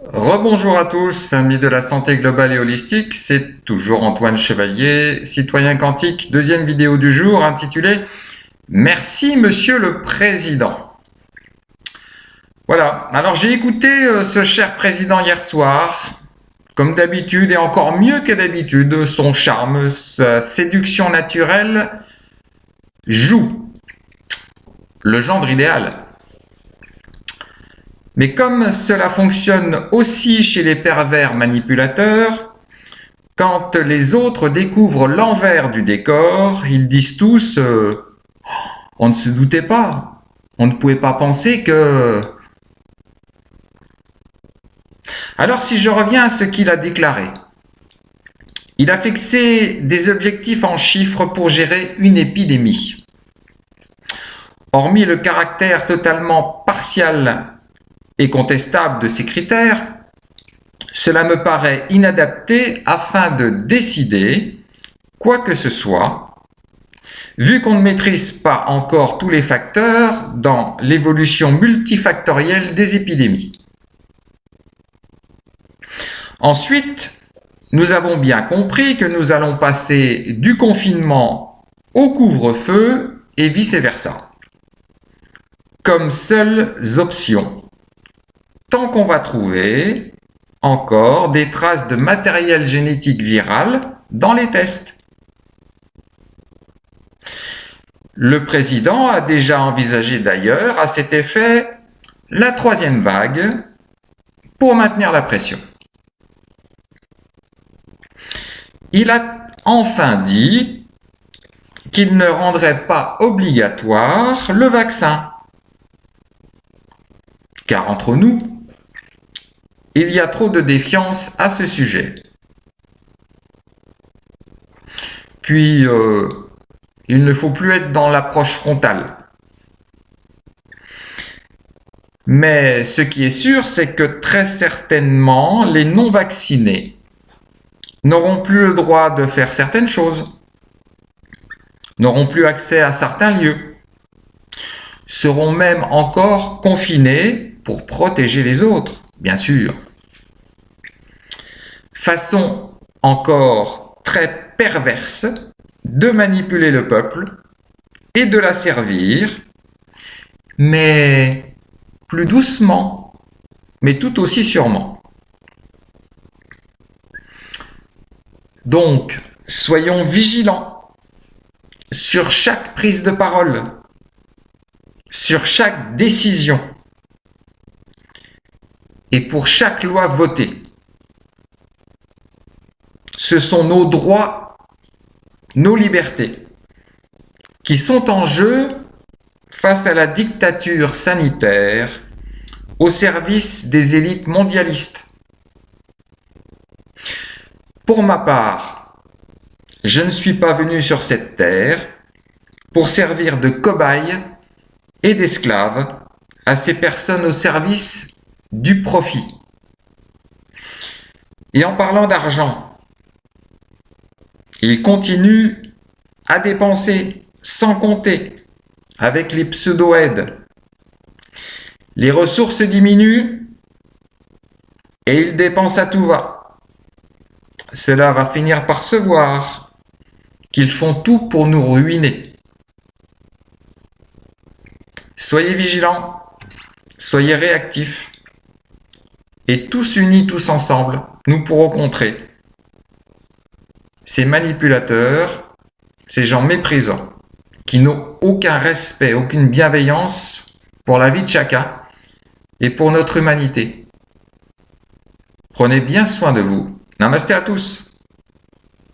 Rebonjour à tous, amis de la santé globale et holistique, c'est toujours Antoine Chevalier, citoyen quantique, deuxième vidéo du jour intitulée « Merci Monsieur le Président ». Voilà, alors j'ai écouté ce cher président hier soir, comme d'habitude et encore mieux que d'habitude, son charme, sa séduction naturelle joue le gendre idéal. Mais comme cela fonctionne aussi chez les pervers manipulateurs, quand les autres découvrent l'envers du décor, ils disent tous on ne se doutait pas, on ne pouvait pas penser que... » Alors si je reviens à ce qu'il a déclaré, il a fixé des objectifs en chiffres pour gérer une épidémie. Hormis le caractère totalement partial et contestable de ces critères, cela me paraît inadapté afin de décider quoi que ce soit, vu qu'on ne maîtrise pas encore tous les facteurs dans l'évolution multifactorielle des épidémies. Ensuite, nous avons bien compris que nous allons passer du confinement au couvre-feu et vice-versa, comme seules options, tant qu'on va trouver encore des traces de matériel génétique viral dans les tests. Le président a déjà envisagé d'ailleurs à cet effet la troisième vague pour maintenir la pression. Il a enfin dit qu'il ne rendrait pas obligatoire le vaccin. Car entre nous, il y a trop de défiance à ce sujet. Puis, il ne faut plus être dans l'approche frontale. Mais ce qui est sûr, c'est que très certainement, les non-vaccinés n'auront plus le droit de faire certaines choses, n'auront plus accès à certains lieux, seront même encore confinés pour protéger les autres, bien sûr. Façon encore très perverse de manipuler le peuple et de l'asservir, mais plus doucement, mais tout aussi sûrement. Donc, soyons vigilants sur chaque prise de parole, sur chaque décision et pour chaque loi votée. Ce sont nos droits, nos libertés qui sont en jeu face à la dictature sanitaire au service des élites mondialistes. Pour ma part, je ne suis pas venu sur cette terre pour servir de cobaye et d'esclave à ces personnes au service du profit. Et en parlant d'argent, il continue à dépenser sans compter avec les pseudo-aides. Les ressources diminuent et il dépense à tout va. Cela va finir par se voir qu'ils font tout pour nous ruiner. Soyez vigilants, soyez réactifs et tous unis, tous ensemble, nous pourrons contrer ces manipulateurs, ces gens méprisants, qui n'ont aucun respect, aucune bienveillance pour la vie de chacun et pour notre humanité. Prenez bien soin de vous. Namasté à tous.